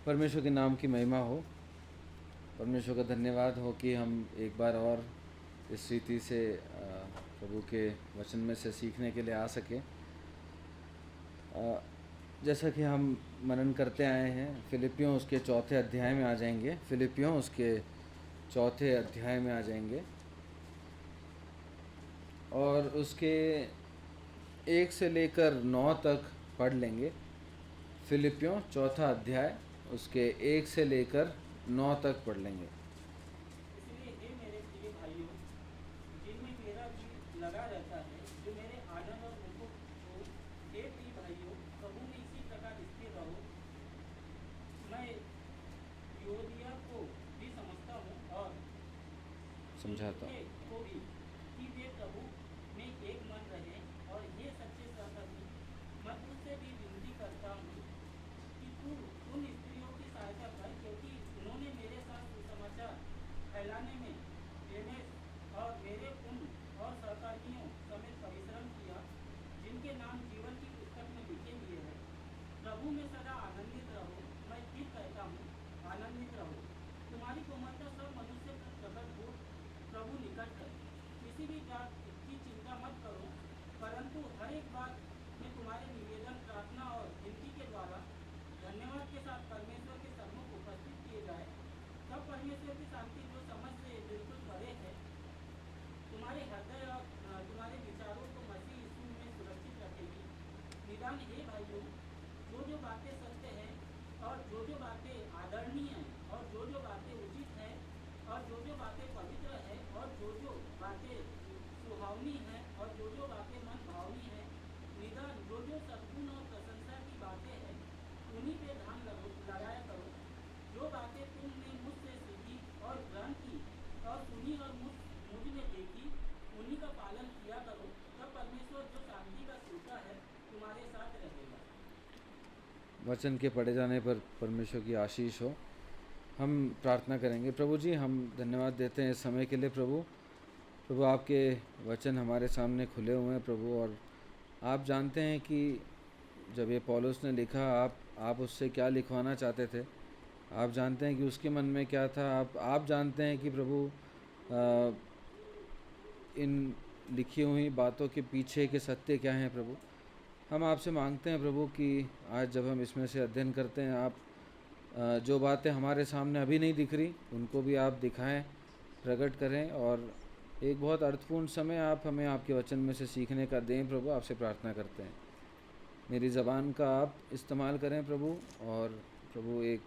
परमेश्वर के नाम की महिमा हो। परमेश्वर का धन्यवाद हो कि हम एक बार और इस रीति से प्रभु के वचन में से सीखने के लिए आ सके। जैसा कि हम मनन करते आए हैं, फिलिपियों उसके चौथे अध्याय में आ जाएंगे। फिलिपियों उसके चौथे अध्याय में आ जाएंगे और उसके 1 से लेकर 9 तक पढ़ लेंगे। फिलिपियों चौथा अध्याय उसके 1 से लेकर 9 तक पढ़ लेंगे। इसलिए हे मेरे प्रिय भाइयों, जिनमें मेरा जी लगा रहता है, जो मेरे आनंद और मुकुट हो, हे प्रिय भाइयों, प्रभु में इसी प्रकार स्थिर रहो। मैं योदिया को भी समझता हूँ और समझाता हूँ सुनके को भी, कि वे प्रभु में एक मन रहे। और ये सच्चे सहकर्मी, मैं तुझसे भी विनती करता हूँ कि तू उन स्त्रियों की सहायता कर, क्योंकि उन्होंने मेरे साथ सुसमाचार फैलाने में डेमेस और मेरे उन और सहकर्मियों समेत परिश्रम किया, जिनके नाम जीवन की पुस्तक में लिखे हुए हैं। प्रभु में सदा आनंदित रहो। मैं फिर कहता हूँ, आनंदित रहो। तुम्हारी कोमलता सब मनुष्य पर प्रकट हो, प्रभु निकट है। किसी भी बात की चिंता मत करो, परंतु हर एक बात में तुम्हारे निवेदन, प्रार्थना और विनती के द्वारा धन्यवाद के साथ परमेश्वर के सम्मुख उपस्थित किए जाए। तब परमेश्वर की शांति, जो समझ से बिल्कुल परे है, तुम्हारे हृदय और तुम्हारे विचारों को मसीह यीशु में सुरक्षित रखेगी। निदान हे भाइयों, जो बातें सत्य हैं और जो बातें आदरणीय हैं और जो बातें उचित हैं और जो बातें पवित्र हैं और जो बातें सुहावनी हैं और जो बातें मन भावनी हैं, निदान जो सद्गुण और प्रशंसा की बातें हैं, उन्हीं पे ध्यान लगाया करो। जो बातें तुमने मुझसे सीखी और ग्रहण की और सुनी और मुझ में देखी, उन्हीं का पालन किया करो। तब परमेश्वर जो शांति का स्रोता है, तुम्हारे साथ रहेगा। वचन के पढ़े जाने पर परमेश्वर की आशीष हो। हम प्रार्थना करेंगे। प्रभु जी, हम धन्यवाद देते हैं इस समय के लिए। प्रभु आपके वचन हमारे सामने खुले हुए हैं प्रभु, और आप जानते हैं कि जब ये पौलुस ने लिखा, आप उससे क्या लिखवाना चाहते थे। आप जानते हैं कि उसके मन में क्या था। आप जानते हैं कि प्रभु इन लिखी हुई बातों के पीछे के सत्य क्या हैं। प्रभु, हम आपसे मांगते हैं प्रभु कि आज जब हम इसमें से अध्ययन करते हैं, आप जो बातें हमारे सामने अभी नहीं दिख रही, उनको भी आप दिखाएं, प्रकट करें, और एक बहुत अर्थपूर्ण समय आप हमें आपके वचन में से सीखने का दें। प्रभु, आपसे प्रार्थना करते हैं, मेरी ज़बान का आप इस्तेमाल करें प्रभु, और प्रभु एक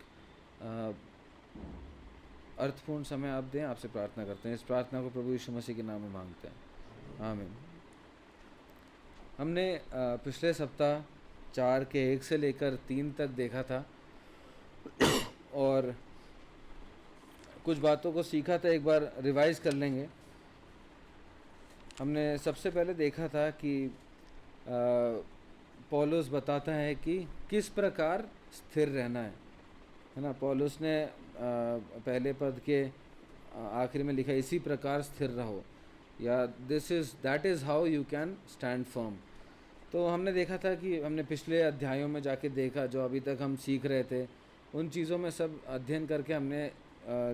अर्थपूर्ण समय आप दें। आपसे प्रार्थना करते हैं। इस प्रार्थना को प्रभु यीशु मसीह के नाम में मांगते हैं, आमीन। हमने पिछले सप्ताह 4 के 1 से लेकर 3 तक देखा था और कुछ बातों को सीखा था। एक बार रिवाइज कर लेंगे। हमने सबसे पहले देखा था कि पौलुस बताता है कि किस प्रकार स्थिर रहना है ना। पौलुस ने पहले पद के आखिर में लिखा, इसी प्रकार स्थिर रहो, या that is how you can stand firm. तो हमने देखा था कि हमने पिछले अध्यायों में जाके देखा, जो अभी तक हम सीख रहे थे, उन चीज़ों में सब अध्ययन करके हमने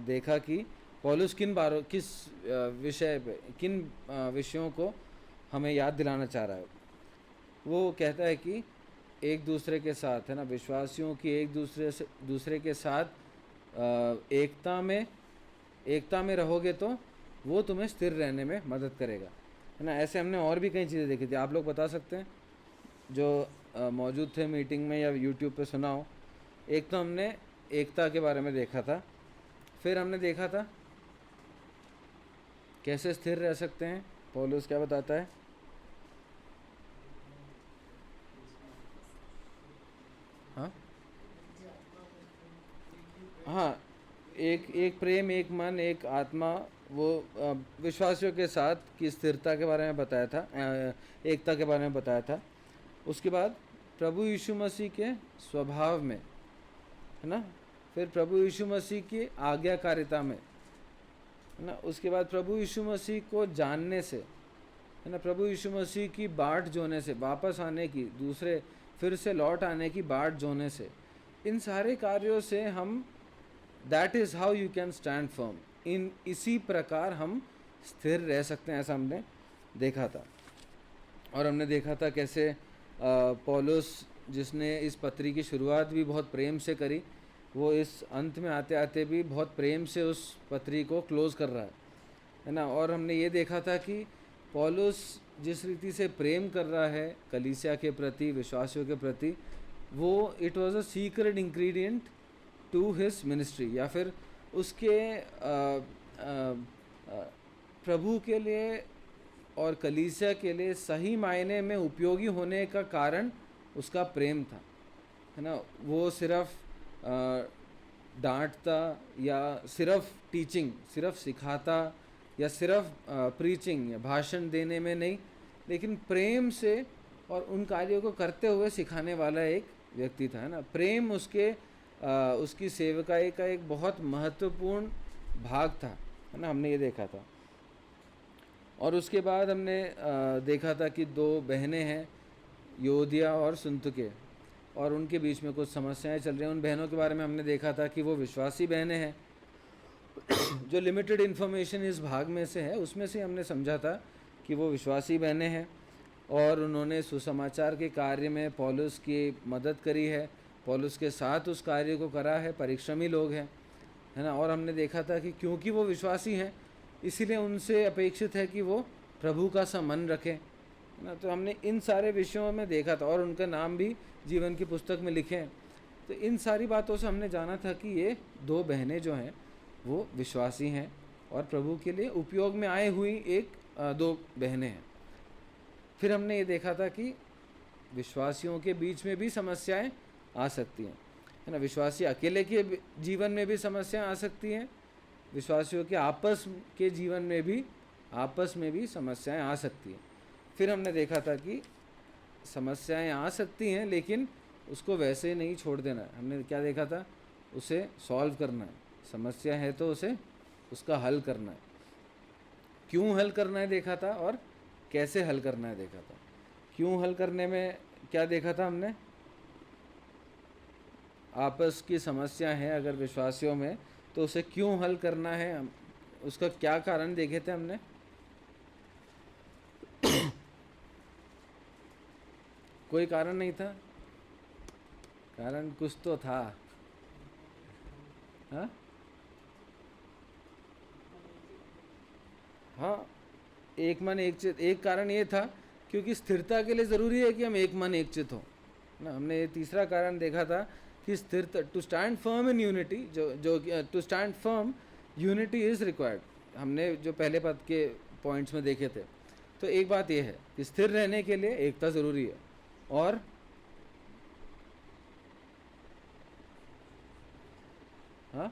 देखा कि पौलुस किस विषय पे, किन विषयों को हमें याद दिलाना चाह रहा है। वो कहता है कि एक दूसरे के साथ, है ना, विश्वासियों की एक दूसरे के साथ एकता में रहोगे तो वो तुम्हें स्थिर रहने में मदद करेगा, है ना। ऐसे हमने और भी कई चीज़ें देखी थी। आप लोग बता सकते हैं जो मौजूद थे मीटिंग में या यूट्यूब पे सुना हो। एक तो हमने एकता के बारे में देखा था, फिर हमने देखा था कैसे स्थिर रह सकते हैं। पौलुस क्या बताता है? हाँ, एक प्रेम, एक मन, एक आत्मा, वो विश्वासियों के साथ की स्थिरता के बारे में बताया था, एकता के बारे में बताया था। उसके बाद प्रभु यीशु मसीह के स्वभाव में, है ना, फिर प्रभु यीशु मसीह की आज्ञाकारिता में, है ना। उसके बाद प्रभु यीशु मसीह को जानने से, है ना, प्रभु यीशु मसीह की बाट जोने से, वापस आने की, फिर से लौट आने की बाट जोने से, इन सारे कार्यों से हम, that is how you can stand firm, इसी प्रकार हम स्थिर रह सकते हैं, ऐसा हमने देखा था। और हमने देखा था कैसे पौलुस, जिसने इस पत्री की शुरुआत भी बहुत प्रेम से करी, वो इस अंत में आते आते भी बहुत प्रेम से उस पत्री को क्लोज़ कर रहा है ना। और हमने ये देखा था कि पौलुस जिस रीति से प्रेम कर रहा है कलीसिया के प्रति, विश्वासियों के प्रति, वो it was a secret ingredient to his ministry, या फिर उसके प्रभु के लिए और कलीसिया के लिए सही मायने में उपयोगी होने का कारण उसका प्रेम था, है ना। वो सिर्फ डांटता या सिर्फ टीचिंग, सिर्फ सिखाता या सिर्फ प्रीचिंग या भाषण देने में नहीं, लेकिन प्रेम से और उन कार्यों को करते हुए सिखाने वाला एक व्यक्ति था, है ना। प्रेम उसकी सेवकाई का एक बहुत महत्वपूर्ण भाग था, है ना। हमने ये देखा था। और उसके बाद हमने देखा था कि दो बहनें हैं, योदिया और सुन्तुके, और उनके बीच में कुछ समस्याएं चल रही हैं। उन बहनों के बारे में हमने देखा था कि वो विश्वासी बहनें हैं। जो लिमिटेड इन्फॉर्मेशन इस भाग में से है उसमें से हमने समझा था कि वो विश्वासी बहनें हैं और उन्होंने सुसमाचार के कार्य में पौलुस की मदद करी है, पौलुस के साथ उस कार्य को करा है, परिश्रमी लोग हैं, है ना। और हमने देखा था कि क्योंकि वो विश्वासी हैं इसीलिए उनसे अपेक्षित है कि वो प्रभु का सा मन रखें, है ना। तो हमने इन सारे विषयों में देखा था और उनका नाम भी जीवन की पुस्तक में लिखे हैं। तो इन सारी बातों से हमने जाना था कि ये दो बहनें जो हैं वो विश्वासी हैं और प्रभु के लिए उपयोग में आए हुई दो बहनें हैं। फिर हमने ये देखा था कि विश्वासियों के बीच में भी समस्याएं आ सकती हैं, है ना। विश्वासी अकेले के जीवन में भी समस्याएं आ सकती हैं, विश्वासियों के आपस के जीवन में भी समस्याएं आ सकती हैं। फिर हमने देखा था कि समस्याएं आ सकती हैं लेकिन उसको वैसे ही नहीं छोड़ देना है। हमने क्या देखा था, उसे सॉल्व करना है। समस्या है तो उसका हल करना है। क्यों हल करना है देखा था, और कैसे हल करना है देखा था। क्यों हल करने में क्या देखा था हमने, आपस की समस्या है अगर विश्वासियों में तो उसे क्यों हल करना है, उसका क्या कारण देखे थे हमने। कोई कारण नहीं था, कारण कुछ तो था, हाँ, एक मन एक चित। एक कारण ये था क्योंकि स्थिरता के लिए ज़रूरी है कि हम एक मन एक चित हों ना। हमने ये तीसरा कारण देखा था कि स्थिरता, to stand firm in unity, जो to stand firm unity is required, हमने जो पहले पद के पॉइंट्स में देखे थे। तो एक बात यह है कि स्थिर रहने के लिए एकता ज़रूरी है, और हाँ,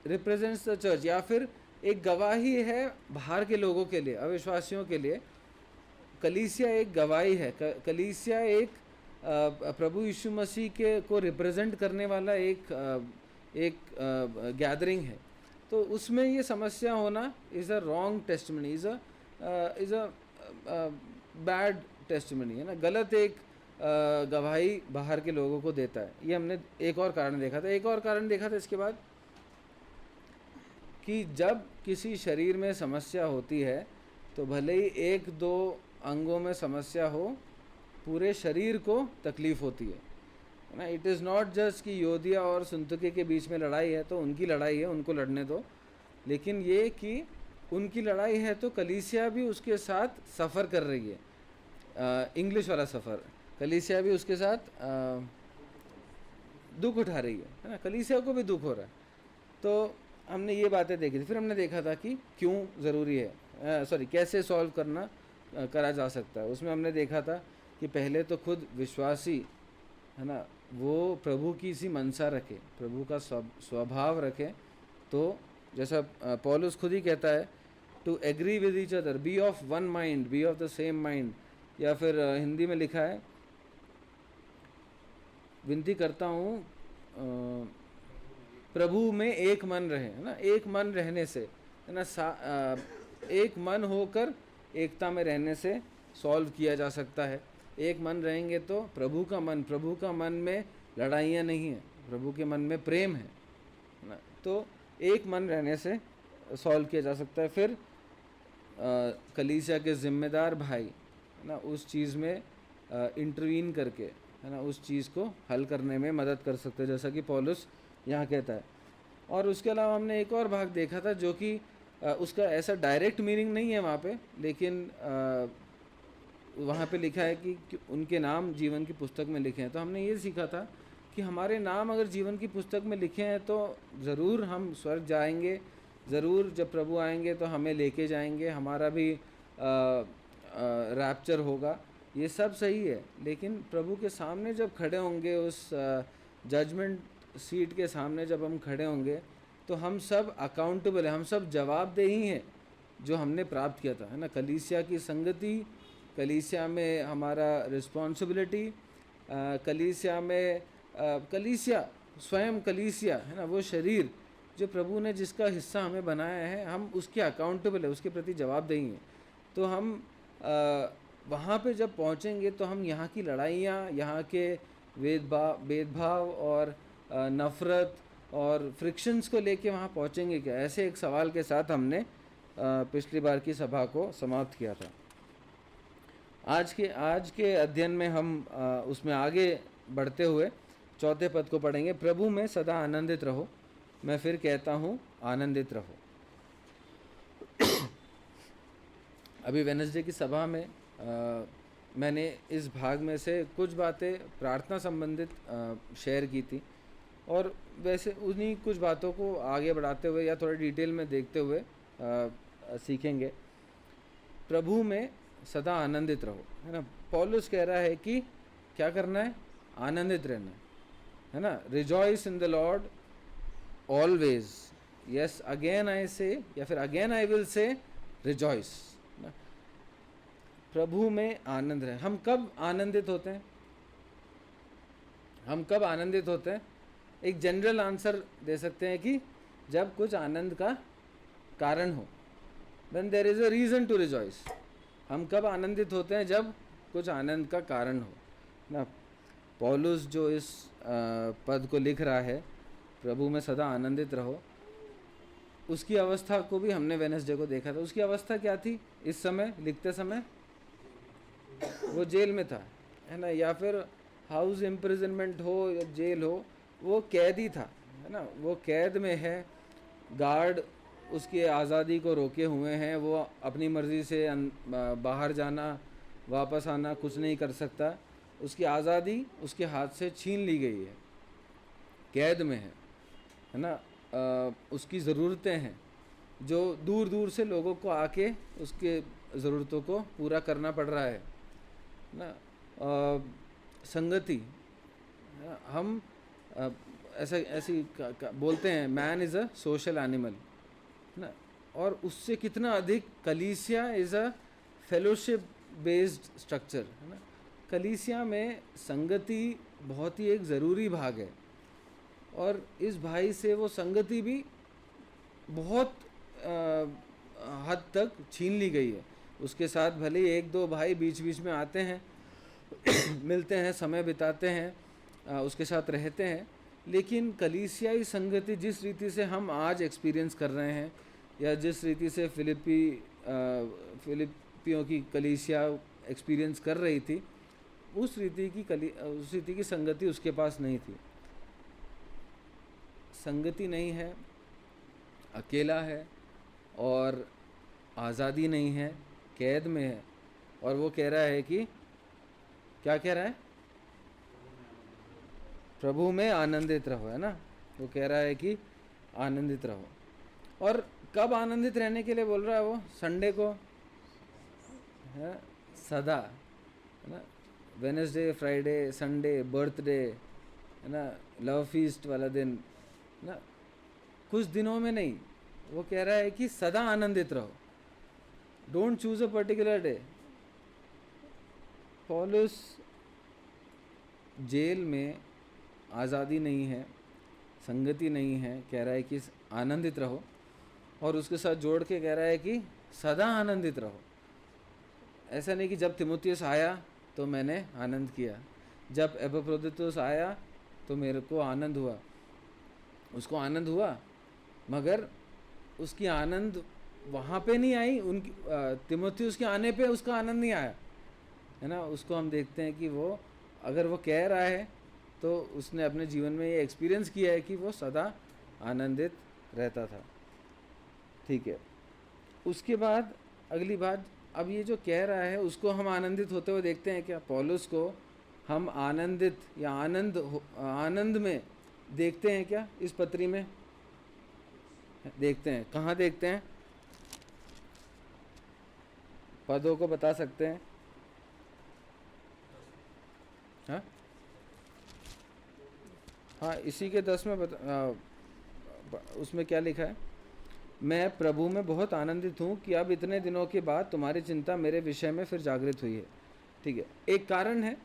रिप्रेजेंट्स द चर्च, या फिर एक गवाही है बाहर के लोगों के लिए, अविश्वासियों के लिए। कलीसिया एक गवाही है, कलीसिया एक प्रभु यीशु मसीह के को रिप्रेजेंट करने वाला एक गैदरिंग है। तो उसमें ये समस्या होना is a wrong testimony, is a bad testimony, है ना। गलत एक गवाही बाहर के लोगों को देता है। ये हमने एक और कारण देखा था। एक और कारण देखा था इसके बाद कि जब किसी शरीर में समस्या होती है तो भले ही एक दो अंगों में समस्या हो, पूरे शरीर को तकलीफ़ होती है ना। इट इज़ नॉट जस्ट कि योदिया और सुन्तुके के बीच में लड़ाई है तो उनकी लड़ाई है, उनको लड़ने दो, लेकिन ये कि उनकी लड़ाई है तो कलीसिया भी उसके साथ सफ़र कर रही है। इंग्लिश वाला सफ़र, कलीसिया भी उसके साथ दुख उठा रही है ना। कलीसिया को भी दुख हो रहा है। तो हमने ये बातें देखी थी। फिर हमने देखा था कि क्यों ज़रूरी है, कैसे सॉल्व करा जा सकता है। उसमें हमने देखा था कि पहले तो खुद विश्वासी, है ना, वो प्रभु की सी मनसा रखे, प्रभु का स्वभाव रखे। तो जैसा पौलुस खुद ही कहता है, to agree with each other, be of one mind, be of the same mind, या फिर हिंदी में लिखा है, विनती करता हूँ प्रभु में एक मन रहे, है ना। एक मन रहने से, है ना, एक मन होकर एकता में रहने से सॉल्व किया जा सकता है। एक मन रहेंगे तो प्रभु का मन में लड़ाइयाँ नहीं है, प्रभु के मन में प्रेम है ना। तो एक मन रहने से सॉल्व किया जा सकता है। फिर कलीसिया के जिम्मेदार भाई है ना उस चीज़ में इंटरवीन करके है ना उस चीज़ को हल करने में मदद कर सकते हैं, जैसा कि पौलुस यहाँ कहता है। और उसके अलावा हमने एक और भाग देखा था जो कि उसका ऐसा डायरेक्ट मीनिंग नहीं है वहाँ पे, लेकिन वहाँ पे लिखा है कि उनके नाम जीवन की पुस्तक में लिखे हैं। तो हमने ये सीखा था कि हमारे नाम अगर जीवन की पुस्तक में लिखे हैं तो ज़रूर हम स्वर्ग जाएंगे, ज़रूर जब प्रभु आएंगे तो हमें लेके जाएंगे, हमारा भी रैप्चर होगा, ये सब सही है। लेकिन प्रभु के सामने जब खड़े होंगे, उस जजमेंट सीट के सामने जब हम खड़े होंगे, तो हम सब अकाउंटेबल हैं, हम सब जवाबदेही हैं जो हमने प्राप्त किया था, है ना। कलीसिया की संगति, कलीसिया में हमारा रिस्पॉन्सिबिलिटी, कलीसिया में कलीसिया स्वयं कलीसिया है ना, वो शरीर जो प्रभु ने जिसका हिस्सा हमें बनाया है, हम उसके अकाउंटेबल है, उसके प्रति जवाबदेही हैं। तो हम वहाँ पे जब पहुँचेंगे तो हम यहाँ की लड़ाइयाँ, यहाँ के भेदभाव और नफ़रत और फ्रिक्शंस को लेके वहाँ पहुँचेंगे क्या, ऐसे एक सवाल के साथ हमने पिछली बार की सभा को समाप्त किया था। आज के अध्ययन में हम उसमें आगे बढ़ते हुए चौथे पद को पढ़ेंगे। प्रभु में सदा आनंदित रहो, मैं फिर कहता हूँ आनंदित रहो। अभी वेडनेसडे की सभा में मैंने इस भाग में से कुछ बातें प्रार्थना संबंधित शेयर की थी, और वैसे उन्हीं कुछ बातों को आगे बढ़ाते हुए या थोड़ा डिटेल में देखते हुए सीखेंगे। प्रभु में सदा आनंदित रहो, है ना। पौलुस कह रहा है कि क्या करना है, आनंदित रहना है ना। Rejoice in the Lord always, yes again I say, या फिर again I will say rejoice. प्रभु में आनंद रहे। हम कब आनंदित होते हैं, हम कब आनंदित होते हैं? एक जनरल आंसर दे सकते हैं कि जब कुछ आनंद का कारण हो, when there is a reason to rejoice। हम कब आनंदित होते हैं? जब कुछ आनंद का कारण हो ना। पौलुस जो इस पद को लिख रहा है, प्रभु में सदा आनंदित रहो, उसकी अवस्था को भी हमने वेडनेसडे को देखा था। उसकी अवस्था क्या थी इस समय लिखते समय? वो जेल में था, है ना, या फिर हाउस इम्प्रिजनमेंट हो या जेल हो, वो कैदी था, है ना। वो कैद में है, गार्ड उसकी आज़ादी को रोके हुए हैं, वो अपनी मर्ज़ी से बाहर जाना वापस आना कुछ नहीं कर सकता, उसकी आज़ादी उसके हाथ से छीन ली गई है, कैद में है ना। उसकी ज़रूरतें हैं जो दूर दूर से लोगों को आके उसके ज़रूरतों को पूरा करना पड़ रहा है ना। संगति, हम ऐसी बोलते हैं man is a social animal ना, और उससे कितना अधिक कलीसिया is a fellowship based structure, है ना। कलीसिया में संगति बहुत ही एक ज़रूरी भाग है, और इस भाई से वो संगति भी बहुत हद तक छीन ली गई है। उसके साथ भले ही एक दो भाई बीच बीच में आते हैं मिलते हैं, समय बिताते हैं, उसके साथ रहते हैं, लेकिन कलीसियाई संगति जिस रीति से हम आज एक्सपीरियंस कर रहे हैं, या जिस रीति से फिलिपियों की कलीसिया एक्सपीरियंस कर रही थी, उस रीति की संगति उसके पास नहीं थी। संगति नहीं है, अकेला है, और आज़ादी नहीं है, कैद में है। और वो कह रहा है कि क्या कह रहा है? प्रभु में आनंदित रहो, है ना। वो कह रहा है कि आनंदित रहो। और कब आनंदित रहने के लिए बोल रहा है वो? संडे को, है सदा, है ना। वेडनेसडे, फ्राइडे, संडे, बर्थडे, है ना, लव फीस्ट वाला दिन ना, कुछ दिनों में नहीं। वो कह रहा है कि सदा आनंदित रहो, don't choose a particular day. पौलुस जेल में आज़ादी नहीं है, संगति नहीं है, कह रहा है कि आनंदित रहो, और उसके साथ जोड़ के कह रहा है कि सदा आनंदित रहो। ऐसा नहीं कि जब तिमुथियुस आया तो मैंने आनंद किया। जब एपफ्रोदितुस आया तो मेरे को आनंद हुआ, उसको आनंद हुआ, मगर उसकी आनंद वहाँ पे नहीं आई, उनकी तिमोथियुस के आने पे उसका आनंद नहीं आया, है ना। उसको हम देखते हैं कि वो अगर वो कह रहा है तो उसने अपने जीवन में ये एक्सपीरियंस किया है कि वो सदा आनंदित रहता था। ठीक है, उसके बाद अगली बात, अब ये जो कह रहा है उसको हम आनंदित होते हुए देखते हैं क्या? पौलुस को हम आनंदित या आनंद में देखते हैं क्या? इस पत्री में देखते हैं। कहाँ देखते हैं? पदों को बता सकते हैं? हाँ हाँ, इसी के 10 में उसमें क्या लिखा है? मैं प्रभु में बहुत आनंदित हूँ कि अब इतने दिनों के बाद तुम्हारी चिंता मेरे विषय में फिर जागृत हुई है। ठीक है, एक कारण है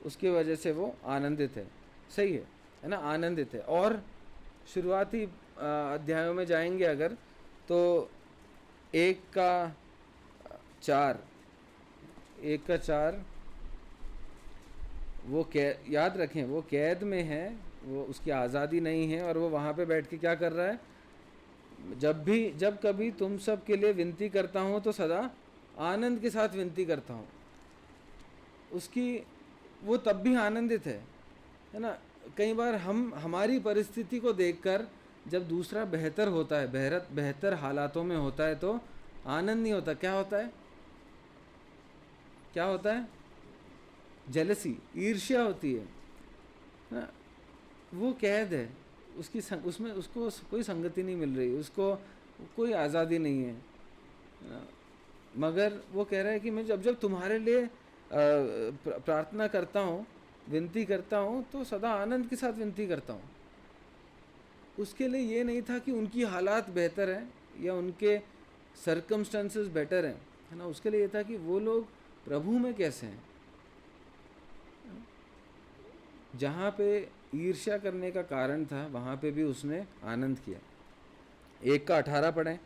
उसकी वजह से वो आनंदित है, सही है ना, आनंदित है। और शुरुआती अध्यायों में जाएंगे अगर, तो 1:4 वो याद रखें, वो कैद में है, वो उसकी आज़ादी नहीं है, और वो वहाँ पे बैठ के क्या कर रहा है? जब कभी तुम सब के लिए विनती करता हूँ तो सदा आनंद के साथ विनती करता हूँ। उसकी वो तब भी आनंदित है ना। कई बार हम हमारी परिस्थिति को देखकर जब दूसरा बेहतर होता है, बेहतर हालातों में होता है, तो आनंद नहीं होता। क्या होता है? क्या होता है? जेलसी, ईर्ष्या होती है ना। वो कैद है, उसमें उसको कोई संगति नहीं मिल रही, उसको कोई आज़ादी नहीं है ना। मगर वो कह रहा है कि मैं जब तुम्हारे लिए प्रार्थना करता हूँ, विनती करता हूँ, तो सदा आनंद के साथ विनती करता हूँ। उसके लिए ये नहीं था कि उनकी हालात बेहतर हैं या उनके सर्कमस्टेंसेस बेटर हैं, है ना। उसके लिए ये था कि वो लोग प्रभु में कैसे हैं। जहाँ पे ईर्ष्या करने का कारण था, वहाँ पे भी उसने आनंद किया। 1:18 पढ़ें।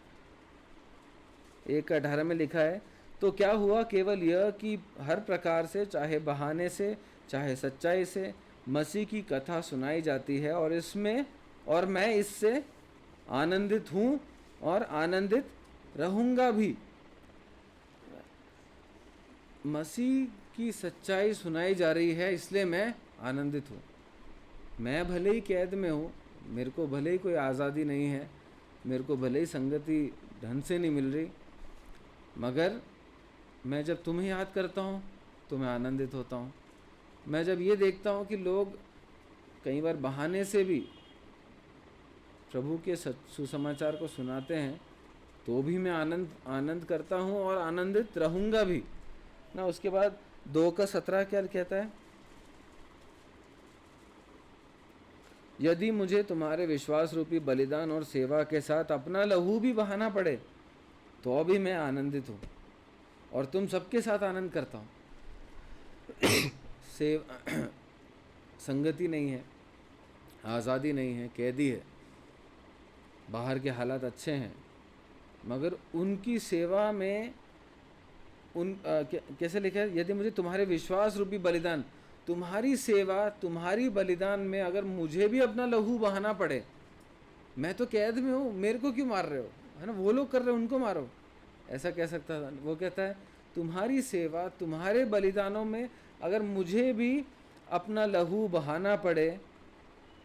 1:18 में लिखा है, तो क्या हुआ? केवल यह कि हर प्रकार से, चाहे बहाने से चाहे सच्चाई से, मसीह की कथा सुनाई जाती है, और मैं इससे आनंदित हूँ और आनंदित रहूँगा भी। मसीह की सच्चाई सुनाई जा रही है, इसलिए मैं आनंदित हूँ। मैं भले ही कैद में हूँ, मेरे को भले ही कोई आज़ादी नहीं है, मेरे को भले ही संगति ढंग से नहीं मिल रही, मगर मैं जब तुम्हें याद करता हूँ तो मैं आनंदित होता हूँ। मैं जब ये देखता हूँ कि लोग कई बार बहाने से भी प्रभु के सुसमाचार को सुनाते हैं, तो भी मैं आनंद करता हूँ और आनंदित रहूँगा भी ना। उसके बाद 2:17 क्या कहता है? यदि मुझे तुम्हारे विश्वास रूपी बलिदान और सेवा के साथ अपना लहू भी बहाना पड़े, तो भी मैं आनंदित हूँ और तुम सबके साथ आनंद करता हूँ। संगति नहीं है, आज़ादी नहीं है, कैदी है, बाहर के हालात अच्छे हैं, मगर उनकी सेवा में कैसे लिखा है? यदि मुझे तुम्हारे विश्वास रूपी बलिदान, तुम्हारी सेवा, तुम्हारी बलिदान में अगर मुझे भी अपना लहू बहाना पड़े, मैं तो कैद में हूँ, मेरे को क्यों मार रहे हो, है ना। वो लोग कर रहे हो, उनको मारो, ऐसा कह सकता था। वो कहता है तुम्हारी सेवा, तुम्हारे बलिदानों में अगर मुझे भी अपना लहू बहाना पड़े,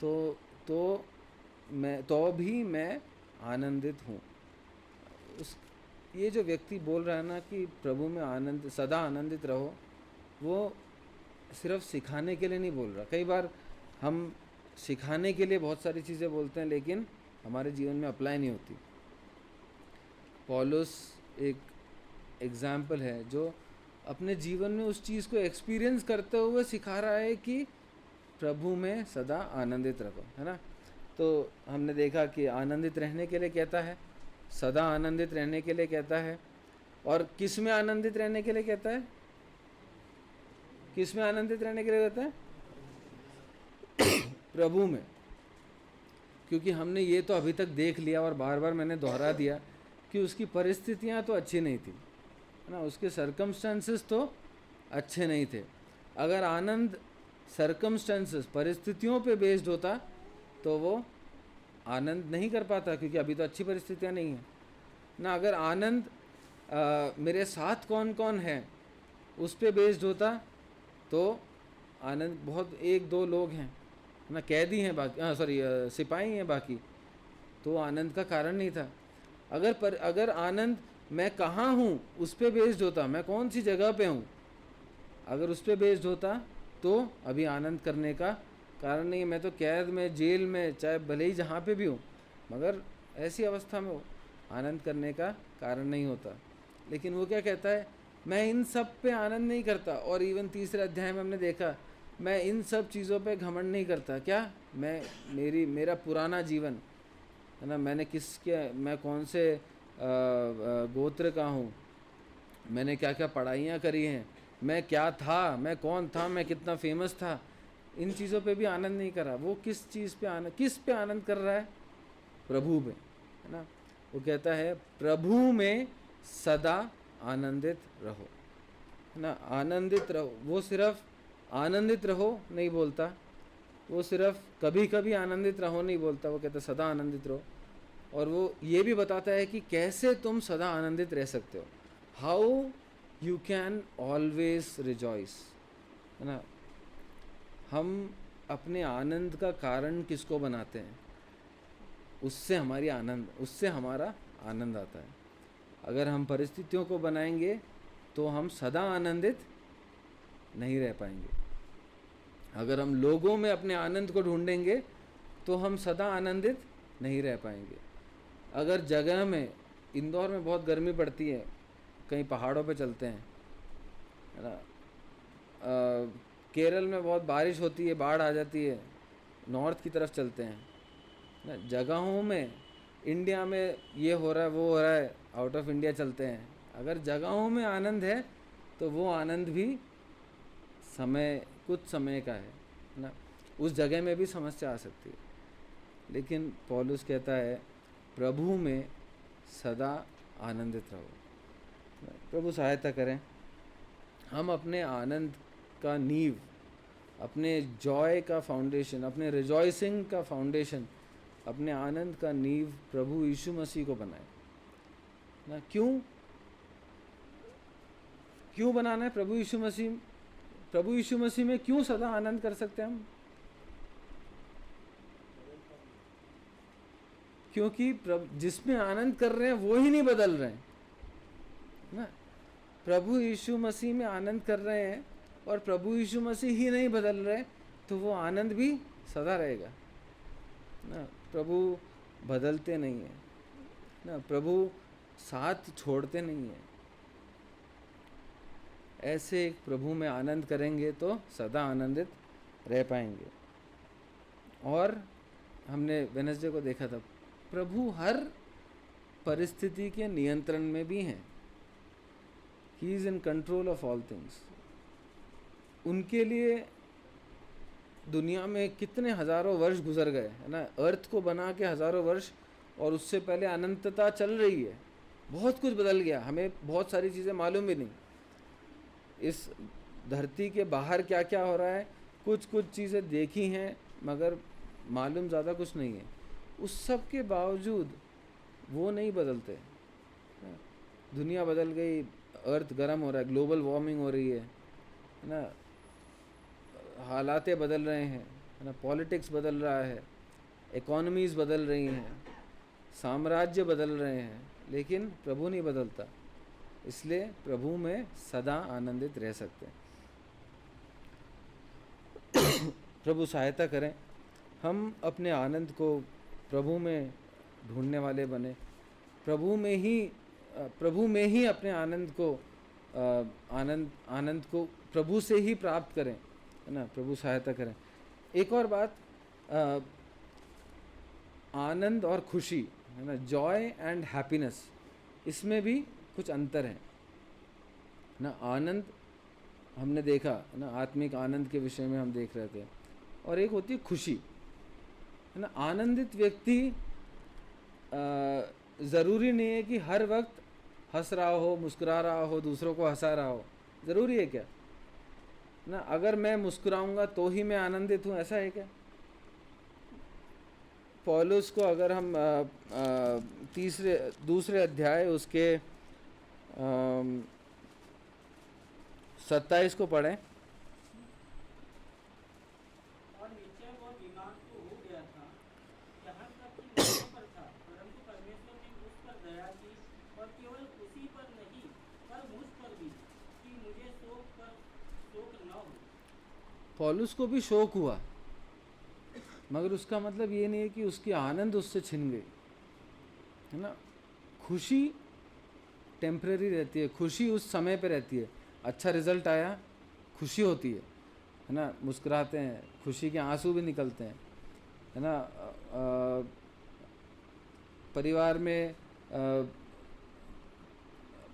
तो भी मैं आनंदित हूँ। ये जो व्यक्ति बोल रहा है ना कि प्रभु में सदा आनंदित रहो, वो सिर्फ सिखाने के लिए नहीं बोल रहा। कई बार हम सिखाने के लिए बहुत सारी चीज़ें बोलते हैं, लेकिन हमारे जीवन में अप्लाई नहीं होती। पौलुस एक एग्जाम्पल है जो अपने जीवन में उस चीज़ को एक्सपीरियंस करते हुए सिखा रहा है कि प्रभु में सदा आनंदित रहो, है ना। तो हमने देखा कि आनंदित रहने के लिए कहता है, सदा आनंदित रहने के लिए कहता है, और किस में आनंदित रहने के लिए कहता है? किस में आनंदित रहने के लिए कहता है? प्रभु में। क्योंकि हमने ये तो अभी तक देख लिया और बार बार मैंने दोहरा दिया कि उसकी परिस्थितियां तो अच्छी नहीं थी, है ना, उसके सर्कमस्टेंसेस तो अच्छे नहीं थे, अगर आनंद सर्कमस्टेंसेस, परिस्थितियों पे बेस्ड होता तो वो आनंद नहीं कर पाता, क्योंकि अभी तो अच्छी परिस्थितियाँ नहीं हैं ना। अगर आनंद मेरे साथ कौन कौन है उस पे बेस्ड होता तो आनंद, बहुत एक दो लोग हैं ना, कैदी हैं बाकी, सॉरी सिपाही हैं बाकी, तो आनंद का कारण नहीं था। अगर आनंद मैं कहाँ हूँ उस पे बेस्ड होता, मैं कौन सी जगह पे हूँ, अगर उस पे बेस्ड होता तो अभी आनंद करने का कारण नहीं है। मैं तो कैद में, जेल में, चाहे भले ही जहाँ पे भी हूँ, मगर ऐसी अवस्था में हो, आनंद करने का कारण नहीं होता। लेकिन वो क्या कहता है, मैं इन सब पे आनंद नहीं करता। और इवन तीसरे अध्याय में हमने देखा, मैं इन सब चीज़ों पे घमंड नहीं करता। क्या, मेरा पुराना जीवन है ना, मैं कौन से गोत्र का हूँ, मैंने क्या क्या पढ़ाइयाँ करी हैं, मैं क्या था, मैं कौन था, मैं कितना फेमस था, इन चीज़ों पे भी आनंद नहीं करा। वो किस पे आनंद कर रहा है, प्रभु में, है ना। वो कहता है प्रभु में सदा आनंदित रहो, है ना, आनंदित रहो। वो सिर्फ आनंदित रहो नहीं बोलता, वो सिर्फ कभी कभी आनंदित रहो नहीं बोलता, वो कहता सदा आनंदित रहो। और वो ये भी बताता है कि कैसे तुम सदा आनंदित रह सकते हो, how you can always rejoice, है ना। हम अपने आनंद का कारण किसको बनाते हैं, उससे हमारा आनंद आता है। अगर हम परिस्थितियों को बनाएंगे तो हम सदा आनंदित नहीं रह पाएंगे। अगर हम लोगों में अपने आनंद को ढूंढेंगे तो हम सदा आनंदित नहीं रह पाएंगे। अगर जगह में, इंदौर में बहुत गर्मी पड़ती है, कहीं पहाड़ों पे चलते हैं, है ना, केरल में बहुत बारिश होती है, बाढ़ आ जाती है, नॉर्थ की तरफ चलते हैं ना। जगहों में, इंडिया में ये हो रहा है वो हो रहा है, आउट ऑफ इंडिया चलते हैं। अगर जगहों में आनंद है तो वो आनंद भी कुछ समय का है ना, उस जगह में भी समस्या आ सकती है। लेकिन पौलुस कहता है प्रभु में सदा आनंदित रहो। प्रभु सहायता करें, हम अपने आनंद का नींव, अपने जॉय का फाउंडेशन, अपने रिजॉइसिंग का फाउंडेशन, अपने आनंद का नींव प्रभु यीशु मसीह को बनाए ना। क्यों बनाना है प्रभु यीशु मसीह में क्यों सदा आनंद कर सकते हैं हम? क्योंकि जिसमें आनंद कर रहे हैं वो ही नहीं बदल रहे हैं ना। प्रभु यीशु मसीह में आनंद कर रहे हैं और प्रभु यीशु मसीह ही नहीं बदल रहे, तो वो आनंद भी सदा रहेगा ना। प्रभु बदलते नहीं है ना, प्रभु साथ छोड़ते नहीं है। ऐसे प्रभु में आनंद करेंगे तो सदा आनंदित रह पाएंगे। और हमने वेडनेसडे को देखा था, प्रभु हर परिस्थिति के नियंत्रण में भी हैं। He is in control of all things. उनके लिए दुनिया में कितने हज़ारों वर्ष गुजर गए, है ना, अर्थ को बना के हज़ारों वर्ष, और उससे पहले अनंतता चल रही है। बहुत कुछ बदल गया, हमें बहुत सारी चीज़ें मालूम भी नहीं। इस धरती के बाहर क्या क्या हो रहा है, कुछ चीज़ें देखी हैं मगर मालूम ज़्यादा कुछ नहीं है। उस सब के बावजूद वो नहीं बदलते। दुनिया बदल गई, अर्थ गर्म हो रहा है, ग्लोबल वार्मिंग हो रही है ना, हालातें बदल रहे हैं, है ना, पॉलिटिक्स बदल रहा है, इकोनॉमीज़ बदल रही हैं, साम्राज्य बदल रहे हैं, लेकिन प्रभु नहीं बदलता। इसलिए प्रभु में सदा आनंदित रह सकते हैं। प्रभु सहायता करें, हम अपने आनंद को प्रभु में ढूंढने वाले बने, प्रभु में ही अपने आनंद को प्रभु से ही प्राप्त करें, है ना। प्रभु सहायता करें। एक और बात, आनंद और खुशी, है ना, जॉय एंड हैप्पीनेस, इसमें भी कुछ अंतर है ना। आनंद हमने देखा, है ना, आत्मिक आनंद के विषय में हम देख रहे थे, और एक होती है खुशी, है ना। आनंदित व्यक्ति ज़रूरी नहीं है कि हर वक्त हंस रहा हो, मुस्कुरा रहा हो, दूसरों को हंसा रहा हो। ज़रूरी है क्या? ना। अगर मैं मुस्कुराऊंगा तो ही मैं आनंदित हूँ, ऐसा है क्या? पौलुस को अगर हम दूसरे अध्याय उसके 27 को पढ़ें। और निश्चय वह बीमार तो हो गया था, यहाँ तक कि मरने पर था, परंतु परमेश्वर ने उस पर दया की, और केवल उसी पर नहीं पर मुझ पर भी, कि मुझे शोक न हो। पौलुस को भी शोक हुआ, मगर उसका मतलब ये नहीं है कि उसकी आनंद उससे छिन गई, है ना। खुशी टेम्परेरी रहती है, खुशी उस समय पे रहती है। अच्छा रिजल्ट आया, खुशी होती है ना, मुस्कुराते हैं, खुशी के आंसू भी निकलते हैं, है ना। परिवार में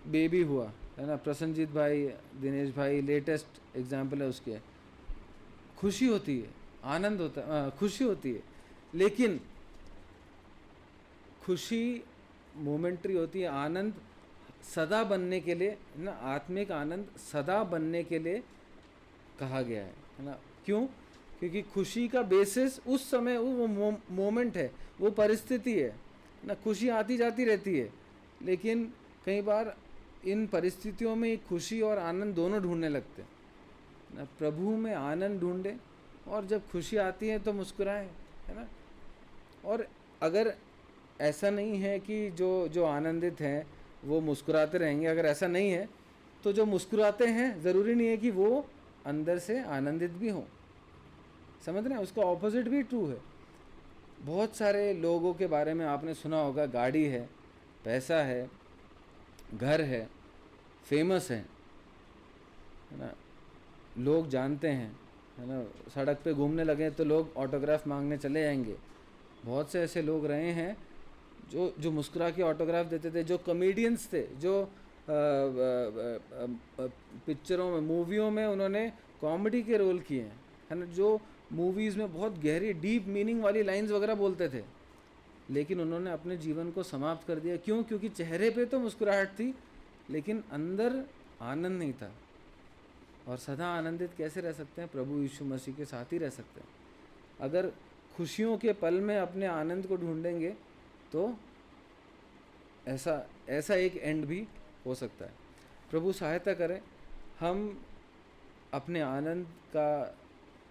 बेबी हुआ, है ना, प्रसन्नजीत भाई, दिनेश भाई लेटेस्ट एग्जाम्पल है उसके। खुशी होती है, आनंद होता है, खुशी होती है, लेकिन खुशी मोमेंट्री होती है। आनंद सदा बनने के लिए, ना, आत्मिक आनंद सदा बनने के लिए कहा गया है ना। क्यों? क्योंकि खुशी का बेसिस उस समय वो मोमेंट है, वो परिस्थिति है ना। खुशी आती जाती रहती है, लेकिन कई बार इन परिस्थितियों में खुशी और आनंद दोनों ढूंढने लगते हैं ना। प्रभु में आनंद ढूंढे, और जब खुशी आती है तो मुस्कुराएं, है ना। और अगर ऐसा नहीं है कि जो आनंदित हैं वो मुस्कुराते रहेंगे, अगर ऐसा नहीं है तो जो मुस्कुराते हैं ज़रूरी नहीं है कि वो अंदर से आनंदित भी हों। समझ रहे हैं? उसका ऑपोजिट भी ट्रू है। बहुत सारे लोगों के बारे में आपने सुना होगा, गाड़ी है, पैसा है, घर है, फेमस है ना, लोग जानते हैं, है ना। सड़क पे घूमने लगे तो लोग ऑटोग्राफ मांगने चले जाएंगे। बहुत से ऐसे लोग रहे हैं जो मुस्कुरा के ऑटोग्राफ देते थे, जो कॉमेडियंस थे, जो पिक्चरों में, मूवियों में उन्होंने कॉमेडी के रोल किए हैं, है ना। जो मूवीज़ में बहुत गहरी डीप मीनिंग वाली लाइंस वगैरह बोलते थे, लेकिन उन्होंने अपने जीवन को समाप्त कर दिया। क्यों? क्योंकि चेहरे पे तो मुस्कुराहट थी, लेकिन अंदर आनंद नहीं था। और सदा आनंदित कैसे रह सकते हैं? प्रभु यीशु मसीह के साथ ही रह सकते हैं। अगर खुशियों के पल में अपने आनंद को ढूंढेंगे तो ऐसा एक एंड भी हो सकता है। प्रभु सहायता करें, हम अपने आनंद का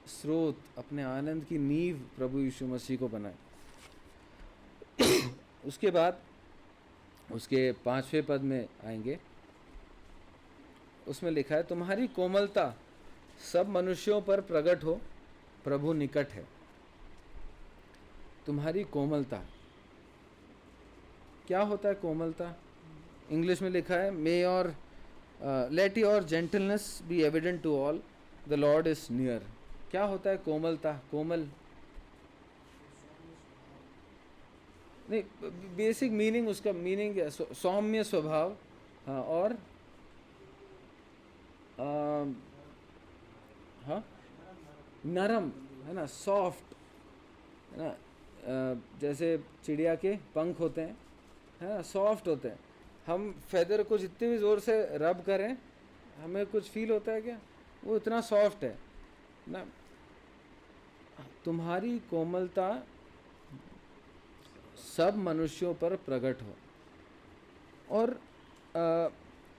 स्रोत, अपने आनंद की नींव प्रभु यीशु मसीह को बनाएं। उसके बाद उसके 5वें पद में आएंगे, उसमें लिखा है, तुम्हारी कोमलता सब मनुष्यों पर प्रकट हो, प्रभु निकट है। तुम्हारी कोमलता, क्या होता है कोमलता? इंग्लिश में लिखा है, may your let your gentleness be evident to all, the Lord is near. क्या होता है कोमलता? कोमल नहीं, बेसिक मीनिंग, उसका मीनिंग है सौम्य स्वभाव, हाँ, और हाँ, नरम, है ना, सॉफ्ट, है ना। जैसे चिड़िया के पंख होते हैं, है ना, सॉफ्ट होते हैं। हम फेदर को जितने भी ज़ोर से रब करें, हमें कुछ फील होता है क्या? वो इतना सॉफ्ट है ना। तुम्हारी कोमलता सब मनुष्यों पर प्रकट हो। और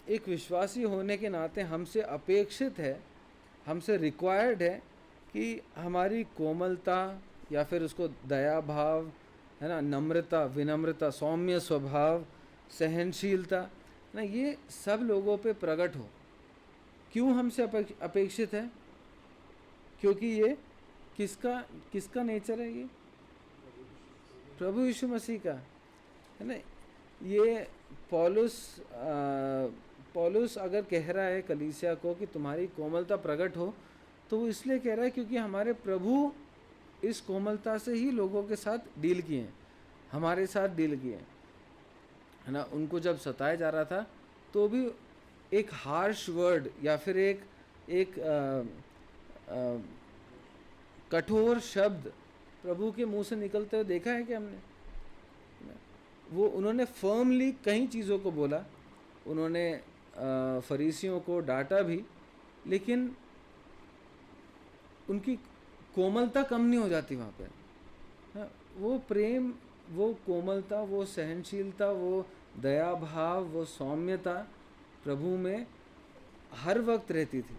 एक विश्वासी होने के नाते हमसे अपेक्षित है, हमसे रिक्वायर्ड है कि हमारी कोमलता, या फिर उसको दया भाव, है ना, नम्रता, विनम्रता, सौम्य स्वभाव, सहनशीलता, ना, ये सब लोगों पे प्रकट हो। क्यों हमसे अपेक्षित है? क्योंकि ये किसका नेचर है? ये प्रभु यीशु मसीह का, है ना। ये पौलुस अगर कह रहा है कलीसिया को कि तुम्हारी कोमलता प्रकट हो, तो वो इसलिए कह रहा है क्योंकि हमारे प्रभु इस कोमलता से ही लोगों के साथ डील किए हैं, हमारे साथ डील किए हैं, है ना। उनको जब सताया जा रहा था तो भी एक हार्श वर्ड या फिर एक कठोर शब्द प्रभु के मुंह से निकलते हुए देखा है कि हमने? वो उन्होंने फर्मली कई चीज़ों को बोला, उन्होंने फरीसियों को डांटा भी, लेकिन उनकी कोमलता कम नहीं हो जाती वहाँ पे। हाँ, वो प्रेम, वो कोमलता, वो सहनशीलता, वो दया भाव, वो सौम्यता प्रभु में हर वक्त रहती थी।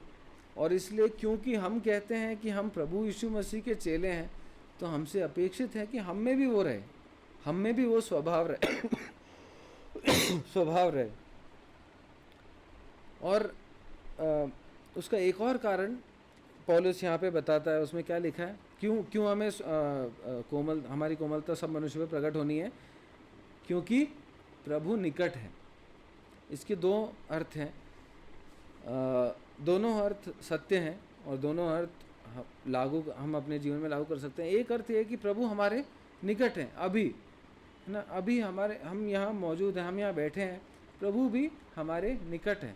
और इसलिए क्योंकि हम कहते हैं कि हम प्रभु यीशु मसीह के चेले हैं, तो हमसे अपेक्षित है कि हम में भी वो रहे, हम में भी वो स्वभाव रहे स्वभाव रहे। और उसका एक और कारण पौलुस यहाँ पे बताता है, उसमें क्या लिखा है, क्यों हमें कोमल, हमारी कोमलता सब मनुष्य में प्रकट होनी है, क्योंकि प्रभु निकट है। इसके दो अर्थ हैं, दोनों अर्थ सत्य हैं और दोनों अर्थ लागू हम अपने जीवन में लागू कर सकते हैं। एक अर्थ ये कि प्रभु हमारे निकट हैं अभी, है ना, अभी हम यहाँ मौजूद हैं, हम यहाँ बैठे हैं, प्रभु भी हमारे निकट हैं।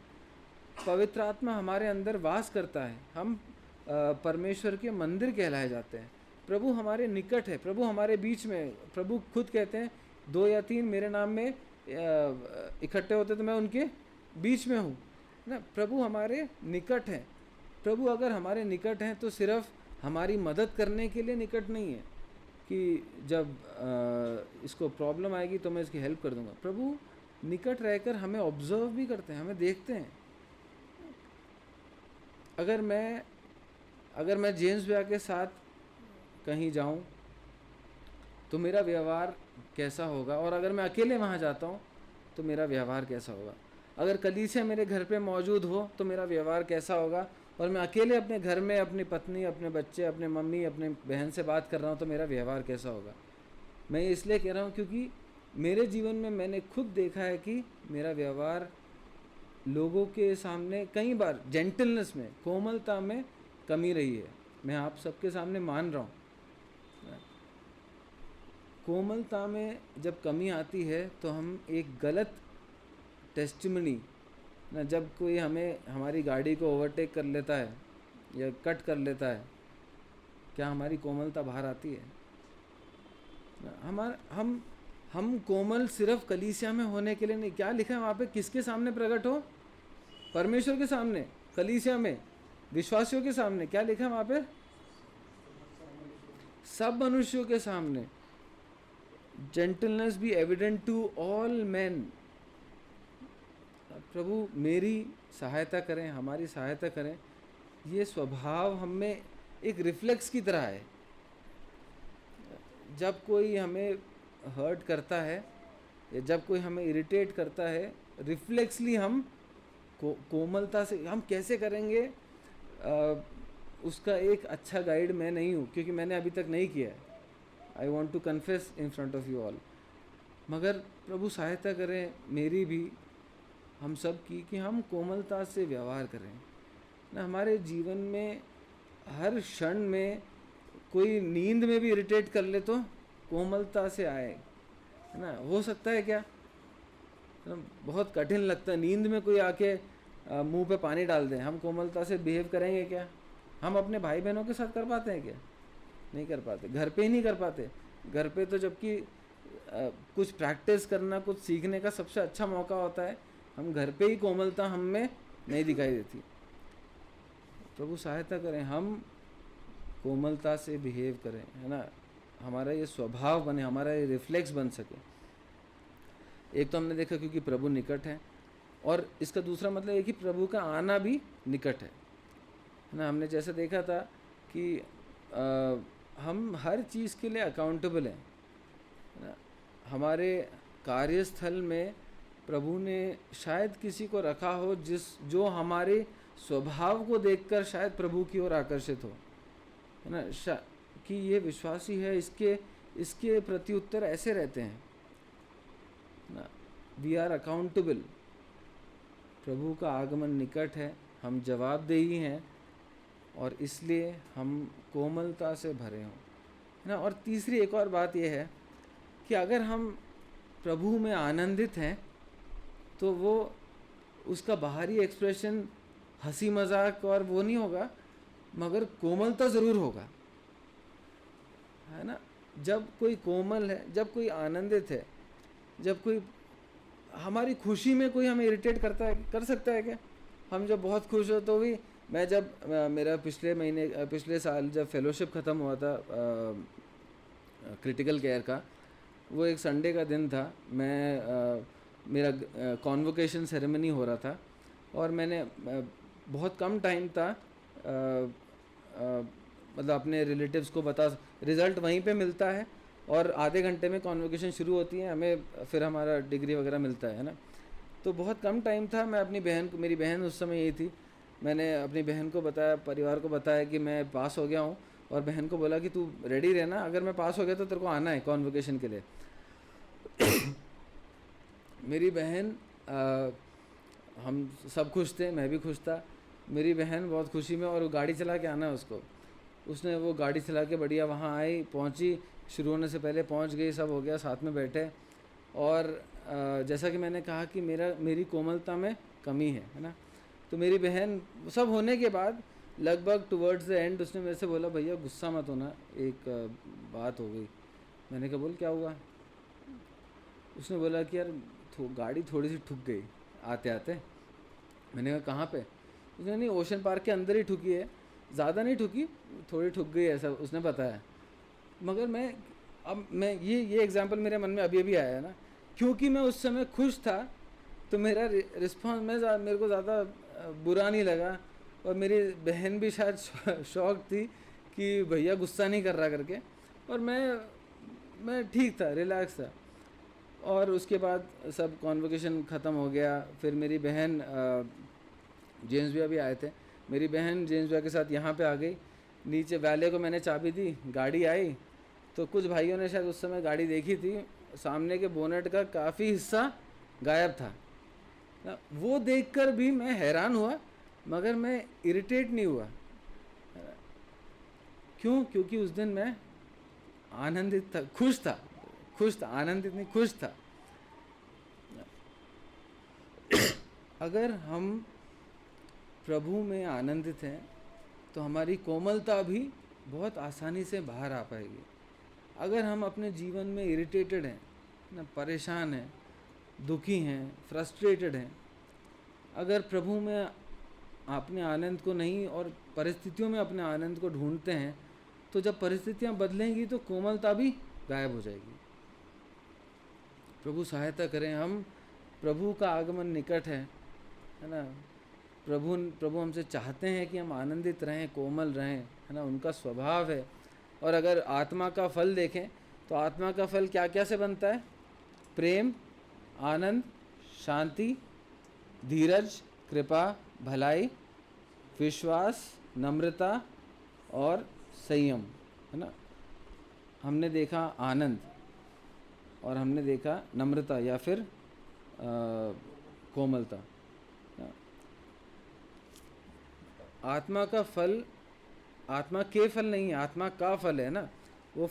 पवित्र आत्मा हमारे अंदर वास करता है, हम परमेश्वर के मंदिर कहलाए जाते हैं। प्रभु हमारे निकट है, प्रभु हमारे बीच में। प्रभु खुद कहते हैं 2 या 3 मेरे नाम में इकट्ठे होते तो मैं उनके बीच में हूँ ना। प्रभु हमारे निकट हैं। प्रभु अगर हमारे निकट हैं तो सिर्फ हमारी मदद करने के लिए निकट नहीं है कि जब इसको प्रॉब्लम आएगी तो मैं इसकी हेल्प कर दूंगा। प्रभु निकट रहकर हमें ऑब्जर्व भी करते हैं, हमें देखते हैं। अगर मैं जेम्स भैया के साथ कहीं जाऊं तो मेरा व्यवहार कैसा होगा, और अगर मैं अकेले वहाँ जाता हूँ तो मेरा व्यवहार कैसा होगा। अगर कलीसिया मेरे घर पे मौजूद हो तो मेरा व्यवहार कैसा होगा, और मैं अकेले अपने घर में अपनी पत्नी, अपने बच्चे, अपने मम्मी, अपने बहन से बात कर रहा हूँ तो मेरा व्यवहार कैसा होगा। मैं ये इसलिए कह रहा हूँ क्योंकि मेरे जीवन में मैंने खुद देखा है कि मेरा व्यवहार लोगों के सामने कई बार जेंटलनेस में, कोमलता में कमी रही है। मैं आप सबके सामने मान रहा हूँ, कोमलता में जब कमी आती है तो हम एक गलत टेस्टिमनी ना, जब कोई हमारी गाड़ी को ओवरटेक कर लेता है या कट कर लेता है, क्या हमारी कोमलता बाहर आती है? हम कोमल सिर्फ कलीसिया में होने के लिए नहीं। क्या लिखा है वहाँ पे, किसके सामने प्रकट हो? परमेश्वर के सामने, कलीसिया में, विश्वासियों के सामने। क्या लिखा है वहाँ पे? सब मनुष्यों के सामने। Gentleness be evident to all man. प्रभु मेरी सहायता करें, हमारी सहायता करें। ये स्वभाव हम में एक रिफ्लेक्स की तरह है। जब कोई हमें हर्ट करता है या जब कोई हमें इरिटेट करता है, रिफ्लेक्सली हम कोमलता से हम कैसे करेंगे, उसका एक अच्छा गाइड मैं नहीं हूँ, क्योंकि मैंने अभी तक नहीं किया है। I want to confess in front of you all. मगर प्रभु सहायता करें मेरी भी, हम सब की, कि हम कोमलता से व्यवहार करें ना। हमारे जीवन में हर क्षण में कोई नींद में भी इरिटेट कर ले तो कोमलता से आए, है ना। हो सकता है क्या? बहुत कठिन लगता है, नींद में कोई आके मुंह पे पानी डाल दे, हम कोमलता से बिहेव करेंगे क्या? हम अपने भाई बहनों के साथ कर पाते हैं क्या? नहीं कर पाते। घर पे ही नहीं कर पाते। घर पे तो जबकि कुछ प्रैक्टिस करना, कुछ सीखने का सबसे अच्छा मौका होता है, हम घर पे ही कोमलता हम में नहीं दिखाई देती। प्रभु सहायता करें, हम कोमलता से बिहेव करें, है ना। हमारा ये स्वभाव बने, हमारा ये रिफ्लेक्स बन सके। एक तो हमने देखा क्योंकि प्रभु निकट है, और इसका दूसरा मतलब है कि प्रभु का आना भी निकट है ना। हमने जैसे देखा था कि हम हर चीज़ के लिए अकाउंटेबल हैं ना। हमारे कार्यस्थल में प्रभु ने शायद किसी को रखा हो जो हमारे स्वभाव को देखकर शायद प्रभु की ओर आकर्षित हो, है ना, कि ये विश्वासी है, इसके प्रत्युत्तर ऐसे रहते हैं ना। We are accountable. प्रभु का आगमन निकट है, हम जवाबदेही हैं, और इसलिए हम कोमलता से भरे हों, है ना। और तीसरी एक और बात यह है कि अगर हम प्रभु में आनंदित हैं तो वो उसका बाहरी एक्सप्रेशन हंसी मजाक और वो नहीं होगा, मगर कोमलता ज़रूर होगा, है ना। जब कोई कोमल है, जब कोई आनंदित है, जब कोई हमारी खुशी में कोई हमें इरिटेट कर सकता है क्या? हम जब बहुत खुश हो तो भी मैं जब मेरा पिछले साल जब फेलोशिप ख़त्म हुआ था क्रिटिकल केयर का, वो एक संडे का दिन था। मेरा कॉन्वोकेशन सेरेमनी हो रहा था और मैंने बहुत कम टाइम था, मतलब अपने रिलेटिव्स को रिज़ल्ट वहीं पे मिलता है और आधे घंटे में कॉन्वोकेशन शुरू होती है, हमें फिर हमारा डिग्री वगैरह मिलता है ना। तो बहुत कम टाइम था। मैं अपनी बहन को, मेरी बहन उस समय यही थी, मैंने अपनी बहन को बताया, परिवार को बताया कि मैं पास हो गया हूँ, और बहन को बोला कि तू रेडी रहना, अगर मैं पास हो गया तो तेरे को आना है कॉन्वोकेशन के लिए। मेरी बहन हम सब खुश थे, मैं भी खुश था। मेरी बहन बहुत खुशी में, और वो गाड़ी चला के आना है उसको, उसने वो गाड़ी चला के बढ़िया वहाँ आई, पहुँची, शुरू होने से पहले पहुँच गई, सब हो गया, साथ में बैठे। और जैसा कि मैंने कहा कि मेरी कोमलता में कमी है ना। तो मेरी बहन सब होने के बाद लगभग टुवर्ड्स द एंड उसने मेरे से बोला, भैया गुस्सा मत होना, एक बात हो गई। मैंने कहा बोल क्या हुआ। उसने बोला कि यार गाड़ी थोड़ी सी ठुक गई आते आते। मैंने कहा कहाँ पे। उसने नहीं, ओशन पार्क के अंदर ही ठुकी है, ज़्यादा नहीं ठुकी, थोड़ी ठुक गई ऐसा उसने बताया। मगर मैं ये एग्जांपल मेरे मन में अभी अभी आया है ना, क्योंकि मैं उस समय खुश था तो मेरा रिस्पॉन्स मेरे को ज़्यादा बुरा नहीं लगा, और मेरी बहन भी शायद शौक थी कि भैया गुस्सा नहीं कर रहा करके, और मैं ठीक था, रिलैक्स था। और उसके बाद सब कॉन्वोकेशन ख़त्म हो गया। फिर मेरी बहन जेम्स भैया भी आए थे, मेरी बहन जेम्स भैया के साथ यहाँ पे आ गई नीचे। वैले को मैंने चाबी दी, गाड़ी आई, तो कुछ भाइयों ने शायद उस समय गाड़ी देखी थी, सामने के बोनेट का काफ़ी हिस्सा गायब था ना। वो देखकर भी मैं हैरान हुआ, मगर मैं इरिटेट नहीं हुआ। क्यों? क्योंकि उस दिन मैं आनंदित था, खुश था, आनंदित नहीं, खुश था। अगर हम प्रभु में आनंदित हैं तो हमारी कोमलता भी बहुत आसानी से बाहर आ पाएगी। अगर हम अपने जीवन में इरिटेटेड हैं ना, परेशान हैं, दुखी हैं, फ्रस्ट्रेटेड हैं, अगर प्रभु में अपने आनंद को नहीं और परिस्थितियों में अपने आनंद को ढूंढते हैं, तो जब परिस्थितियां बदलेंगी तो कोमलता भी गायब हो जाएगी। प्रभु सहायता करें। हम प्रभु का आगमन निकट है ना। प्रभु हमसे चाहते हैं कि हम आनंदित रहें, कोमल रहें, है ना, उनका स्वभाव है। और अगर आत्मा का फल देखें तो आत्मा का फल क्या क्या से बनता है? प्रेम, आनंद, शांति, धीरज, कृपा, भलाई, विश्वास, नम्रता और संयम, है ना। हमने देखा आनंद और हमने देखा नम्रता या फिर कोमलता। आत्मा का फल, आत्मा के फल नहीं है, आत्मा का फल है ना। वो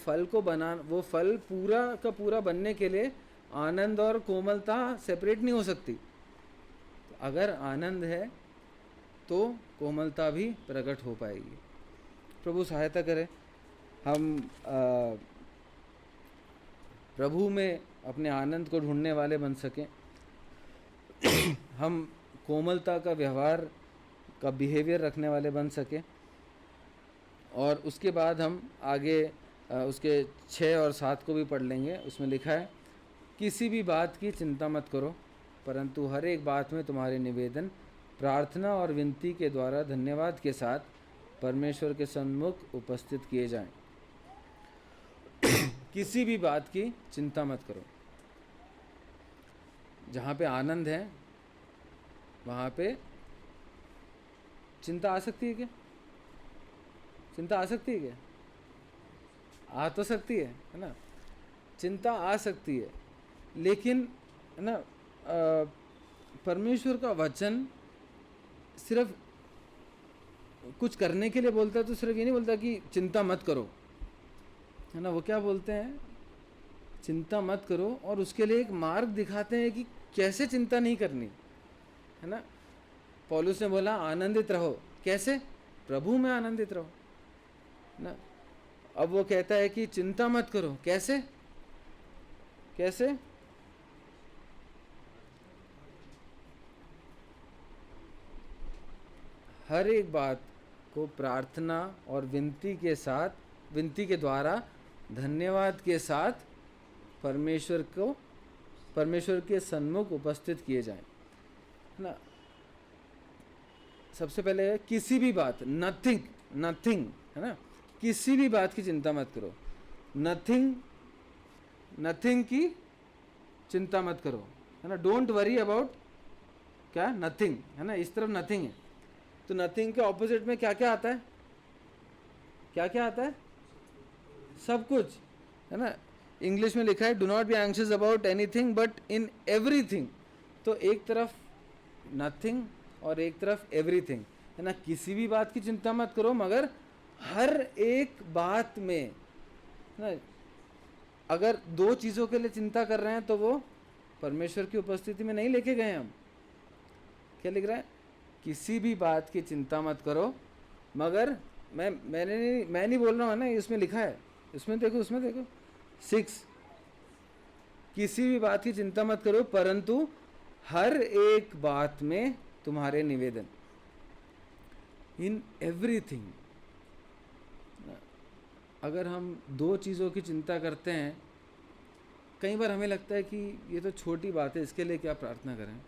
फल पूरा का पूरा बनने के लिए आनंद और कोमलता सेपरेट नहीं हो सकती। तो अगर आनंद है तो कोमलता भी प्रकट हो पाएगी। प्रभु सहायता करे हम प्रभु में अपने आनंद को ढूंढने वाले बन सकें। हम कोमलता का व्यवहार का बिहेवियर रखने वाले बन सकें। और उसके बाद हम आगे उसके 6 और 7 को भी पढ़ लेंगे। उसमें लिखा है, किसी भी बात की चिंता मत करो, परंतु हर एक बात में तुम्हारे निवेदन, प्रार्थना और विनती के द्वारा धन्यवाद के साथ परमेश्वर के सम्मुख उपस्थित किए जाएं। किसी भी बात की चिंता मत करो। जहाँ पे आनंद है वहाँ पे चिंता आ सकती है क्या? चिंता आ सकती है क्या? आ तो सकती है ना। चिंता आ सकती है, लेकिन है ना, परमेश्वर का वचन सिर्फ कुछ करने के लिए बोलता है, तो सिर्फ ये नहीं बोलता कि चिंता मत करो, है ना। वो क्या बोलते हैं? चिंता मत करो, और उसके लिए एक मार्ग दिखाते हैं कि कैसे चिंता नहीं करनी, है ना। पौलुस ने बोला आनंदित रहो। कैसे? प्रभु में आनंदित रहो ना। अब वो कहता है कि चिंता मत करो। कैसे? कैसे? हर एक बात को प्रार्थना और विनती के द्वारा धन्यवाद के साथ परमेश्वर के सन्मुख उपस्थित किए जाएं, है ना। सबसे पहले है किसी भी बात, नथिंग, है ना, किसी भी बात की चिंता मत करो, नथिंग की चिंता मत करो, है ना। डोंट वरी अबाउट क्या, नथिंग, है ना, इस तरफ नथिंग है। तो नथिंग के ऑपोजिट में क्या क्या आता है, क्या क्या आता है, सब कुछ, है ना। इंग्लिश में लिखा है do not be anxious about anything but in everything. तो एक तरफ नथिंग और एक तरफ एवरीथिंग, है ना। किसी भी बात की चिंता मत करो, मगर हर एक बात में, है ना, अगर दो चीज़ों के लिए चिंता कर रहे हैं तो वो परमेश्वर की उपस्थिति में नहीं लेके गए हम। क्या लिख रहा है, किसी भी बात की चिंता मत करो, मगर मैं नहीं बोल रहा हूँ ना, इसमें लिखा है, उसमें देखो 6, किसी भी बात की चिंता मत करो परंतु हर एक बात में तुम्हारे निवेदन, इन एवरीथिंग। अगर हम दो चीज़ों की चिंता करते हैं, कई बार हमें लगता है कि ये तो छोटी बात है, इसके लिए क्या प्रार्थना करें।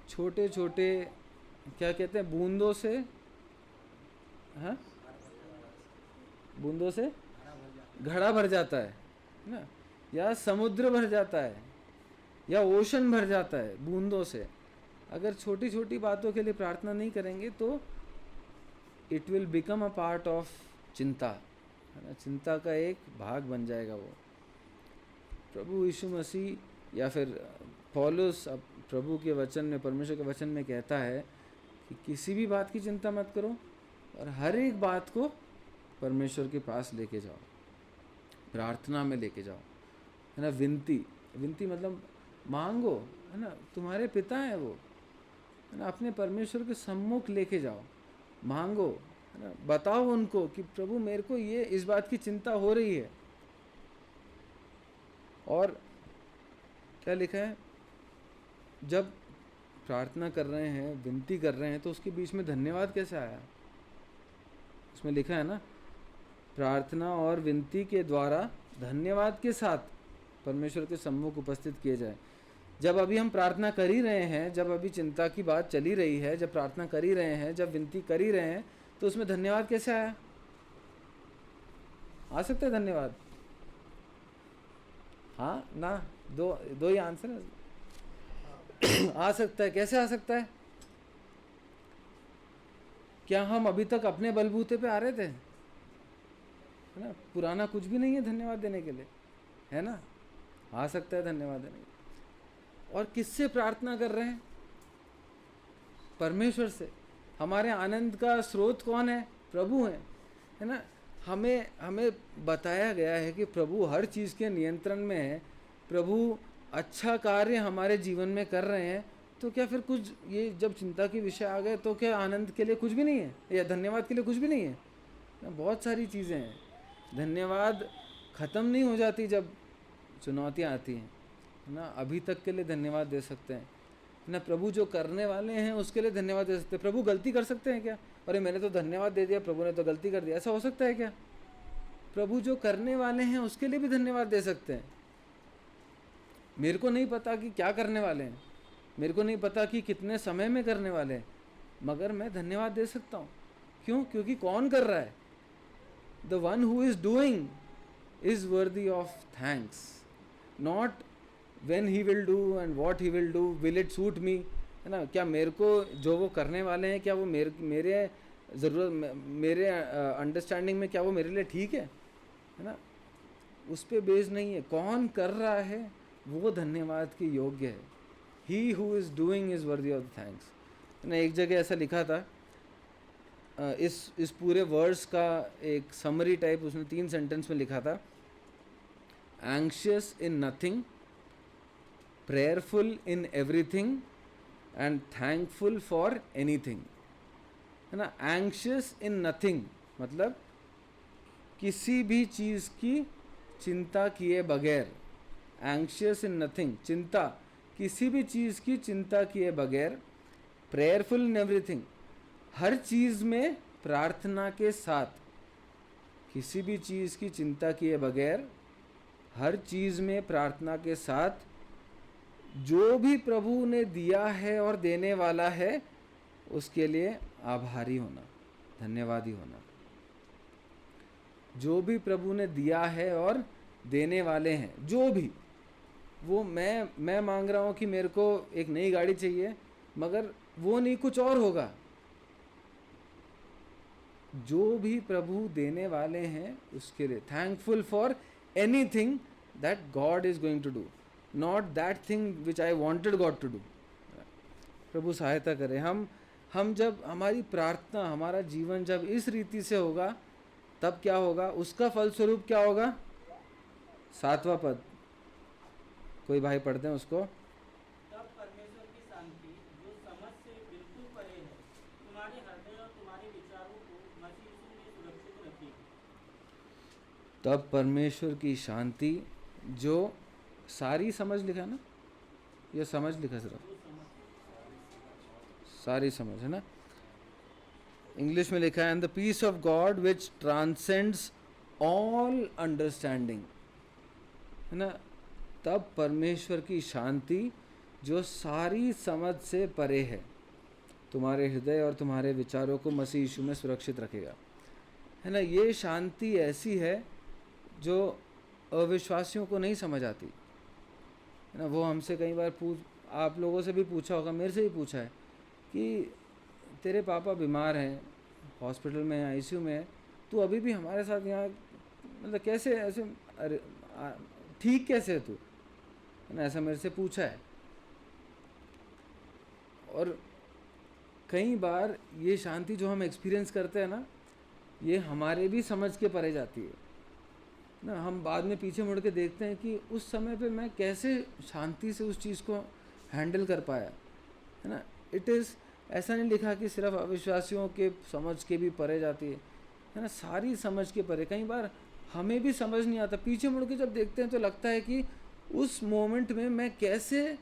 छोटे छोटे क्या कहते हैं, बूंदों से, हाँ, बूंदों से घड़ा भर जाता है ना, या समुद्र भर जाता है, या ओशन भर जाता है बूंदों से। अगर छोटी छोटी बातों के लिए प्रार्थना नहीं करेंगे तो it will become a part of चिंता, है ना, चिंता का एक भाग बन जाएगा वो। प्रभु यीशु मसीह या फिर पौलुस प्रभु के वचन में, परमेश्वर के वचन में कहता है कि किसी भी बात की चिंता मत करो और हर एक बात को परमेश्वर के पास लेके जाओ, प्रार्थना में लेके जाओ, है ना। विनती मतलब मांगो, है ना, तुम्हारे पिता हैं वो, है ना, अपने परमेश्वर के सम्मुख लेके जाओ, मांगो, है ना, बताओ उनको कि प्रभु मेरे को ये इस बात की चिंता हो रही है। और क्या लिखा है, जब प्रार्थना कर रहे हैं, विनती कर रहे हैं, तो उसके बीच में धन्यवाद कैसे आया, उसमें लिखा है ना, प्रार्थना और विनती के द्वारा धन्यवाद के साथ परमेश्वर के सम्मुख उपस्थित किए जाए। जब अभी हम प्रार्थना कर ही रहे हैं, जब अभी चिंता की बात चली रही है, जब प्रार्थना कर ही रहे हैं, जब विनती कर ही रहे हैं, तो उसमें धन्यवाद कैसे आया, आ सकता है धन्यवाद, हाँ ना, दो ही आंसर है। आ सकता है, कैसे आ सकता है, क्या हम अभी तक अपने बलबूते पे आ रहे थे, है ना, पुराना कुछ भी नहीं है धन्यवाद देने के लिए, है ना, आ सकता है धन्यवाद देने के लिए। और किससे प्रार्थना कर रहे हैं, परमेश्वर से। हमारे आनंद का स्रोत कौन है, प्रभु है ना। हमें बताया गया है कि प्रभु हर चीज़ के नियंत्रण में है, प्रभु अच्छा कार्य हमारे जीवन में कर रहे हैं। तो क्या फिर कुछ, ये जब चिंता के विषय आ गए तो क्या आनंद के लिए कुछ भी नहीं है, या धन्यवाद के लिए कुछ भी नहीं है ना। बहुत सारी चीज़ें हैं, धन्यवाद ख़त्म नहीं हो जाती जब चुनौतियाँ आती हैं, है ना। अभी तक के लिए धन्यवाद दे सकते हैं ना, प्रभु जो करने वाले हैं उसके लिए धन्यवाद दे सकते हैं। प्रभु गलती कर सकते हैं क्या, अरे मैंने तो धन्यवाद दे दिया, प्रभु ने तो गलती कर दिया, ऐसा हो सकता है क्या। प्रभु जो करने वाले हैं उसके लिए भी धन्यवाद दे सकते हैं। मेरे को नहीं पता कि क्या करने वाले हैं, मेरे को नहीं पता कि कितने समय में करने वाले हैं, मगर मैं धन्यवाद दे सकता हूँ। क्यों, क्योंकि कौन कर रहा है, the one who is doing is worthy of thanks, not when he will do and what he will do, will it suit me, है ना। क्या मेरे को जो वो करने वाले हैं, क्या वो मेरे ज़रूरत, मेरे अंडरस्टैंडिंग में क्या वो मेरे लिए ठीक है ना। उस पर बेस्ड नहीं है, कौन कर रहा है वो धन्यवाद के योग्य है। he who is doing is worthy of thanks, है ना। एक जगह ऐसा लिखा था, इस पूरे वर्ड्स का एक समरी टाइप उसने 3 सेंटेंस में लिखा था, anxious in nothing, prayerful in everything and thankful for anything, है ना। एंग्शियस इन नथिंग मतलब किसी भी चीज़ की चिंता किए बगैर, एंग्शियस इन नथिंग चिंता, किसी भी चीज़ की चिंता किए बगैर, प्रेयरफुल इन एवरीथिंग, हर चीज़ में प्रार्थना के साथ, किसी भी चीज़ की चिंता किए बगैर, हर चीज़ में प्रार्थना के साथ जो भी प्रभु ने दिया है और देने वाला है उसके लिए आभारी होना, धन्यवादी होना। जो भी प्रभु ने दिया है और देने वाले हैं, जो भी, वो मैं मांग रहा हूँ कि मेरे को एक नई गाड़ी चाहिए, मगर वो नहीं, कुछ और होगा। जो भी प्रभु देने वाले हैं उसके लिए thankful for anything that God is going to do, not that thing which I wanted God to do. प्रभु सहायता करे। हम जब हमारी प्रार्थना, हमारा जीवन जब इस रीति से होगा, तब क्या होगा, उसका फलस्वरूप क्या होगा। 7वां पद कोई भाई पढ़ते हैं उसको। तब परमेश्वर की शांति जो समझ से बिल्कुल परे है तुम्हारे हृदय और तुम्हारे विचारों को मसीह यीशु में सुरक्षित रखेगी। तब परमेश्वर की शांति जो सारी समझ लिखा है ना, ये समझ लिखा सिर्फ, सारी समझ है ना, इंग्लिश में लिखा है, and the peace of God which transcends all understanding, है ना। तब परमेश्वर की शांति जो सारी समझ से परे है तुम्हारे हृदय और तुम्हारे विचारों को मसीह यीशु में सुरक्षित रखेगा, है ना। ये शांति ऐसी है जो अविश्वासियों को नहीं समझ आती, है ना। वो हमसे कई बार आप लोगों से भी पूछा होगा, मेरे से भी पूछा है कि तेरे पापा बीमार हैं, हॉस्पिटल में, आईसीयू में है, तू अभी भी हमारे साथ यहाँ, मतलब कैसे ऐसे, अरे ठीक कैसे है तू, है ना, ऐसा मेरे से पूछा है। और कई बार ये शांति जो हम एक्सपीरियंस करते हैं ना, ये हमारे भी समझ के परे जाती है ना। हम बाद में पीछे मुड़ के देखते हैं कि उस समय पे मैं कैसे शांति से उस चीज़ को हैंडल कर पाया, है ना। इट इज़, ऐसा नहीं लिखा कि सिर्फ अविश्वासियों के समझ के भी परे जाती है ना, सारी समझ के परे। कई बार हमें भी समझ नहीं आता, पीछे मुड़ के जब देखते हैं तो लगता है कि उस मोमेंट में मैं कैसे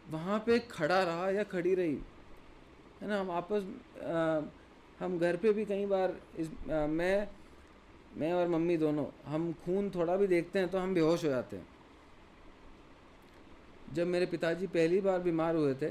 वहाँ पे खड़ा रहा या खड़ी रही, है ना। हम घर पे भी कई बार मैं और मम्मी दोनों, हम खून थोड़ा भी देखते हैं तो हम बेहोश हो जाते हैं। जब मेरे पिताजी पहली बार बीमार हुए थे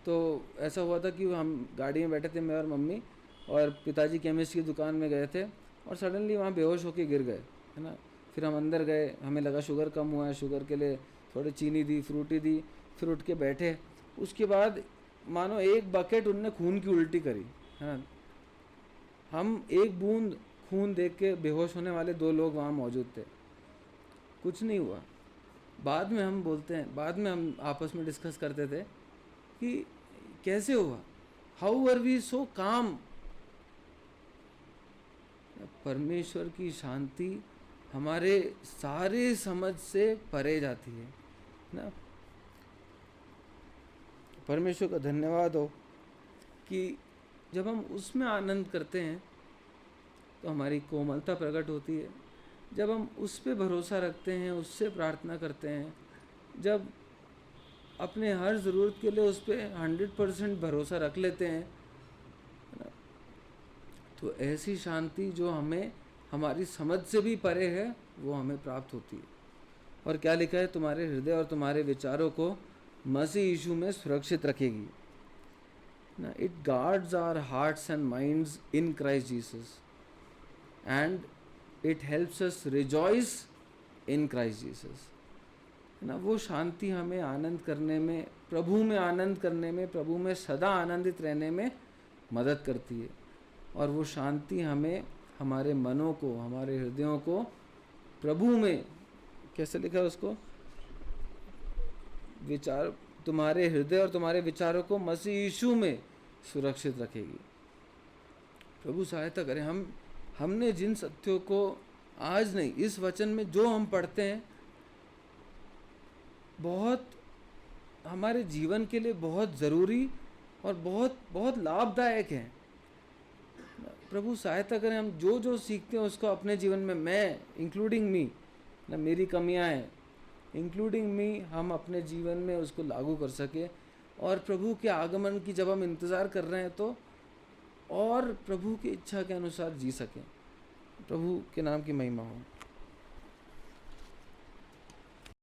तो ऐसा हुआ था कि हम गाड़ी में बैठे थे, मैं और मम्मी, और पिताजी केमिस्ट की दुकान में गए थे और सडनली वहाँ बेहोश होके गिर गए, है ना। फिर हम अंदर गए, हमें लगा शुगर कम हुआ है, शुगर के लिए थोड़ी चीनी दी, फ्रूटी दी, फिर उठ के बैठे। उसके बाद मानो एक बकेट उनने खून की उल्टी करी, है ना। हम एक बूंद खून देख के बेहोश होने वाले 2 लोग वहाँ मौजूद थे, कुछ नहीं हुआ। बाद में हम बोलते हैं, बाद में हम आपस में डिस्कस करते थे कि कैसे हुआ, हाउ वर वी सो काम। परमेश्वर की शांति हमारे सारे समझ से परे जाती है ना। परमेश्वर का धन्यवाद हो कि जब हम उसमें आनंद करते हैं तो हमारी कोमलता प्रकट होती है। जब हम उस पे भरोसा रखते हैं, उससे प्रार्थना करते हैं, जब अपने हर ज़रूरत के लिए उस पर 100% भरोसा रख लेते हैं, तो ऐसी शांति जो हमें हमारी समझ से भी परे है वो हमें प्राप्त होती है। और क्या लिखा है, तुम्हारे हृदय और तुम्हारे विचारों को मसीह यीशु में सुरक्षित रखेगी ना। It guards our hearts and minds in Christ Jesus and it helps us rejoice in Christ Jesus, है ना। वो शांति हमें आनंद करने में, प्रभु में आनंद करने में, प्रभु में सदा आनंदित रहने में मदद करती है। और वो शांति हमें हमारे मनों को, हमारे हृदयों को प्रभु में, कैसे लिखा है उसको, विचार, तुम्हारे हृदय और तुम्हारे विचारों को मसीह यीशु में सुरक्षित रखेगी। प्रभु सहायता करें। हमने जिन सत्यों को आज नहीं, इस वचन में जो हम पढ़ते हैं, बहुत हमारे जीवन के लिए बहुत ज़रूरी और बहुत बहुत लाभदायक है। प्रभु सहायता करें, हम जो जो सीखते हैं उसको अपने जीवन में, मैं इंक्लूडिंग मी ना, मेरी कमियां हैं इंक्लूडिंग मी, हम अपने जीवन में उसको लागू कर सके और प्रभु के आगमन की जब हम इंतज़ार कर रहे हैं तो और प्रभु की इच्छा के अनुसार जी सकें। प्रभु के नाम की महिमा हो।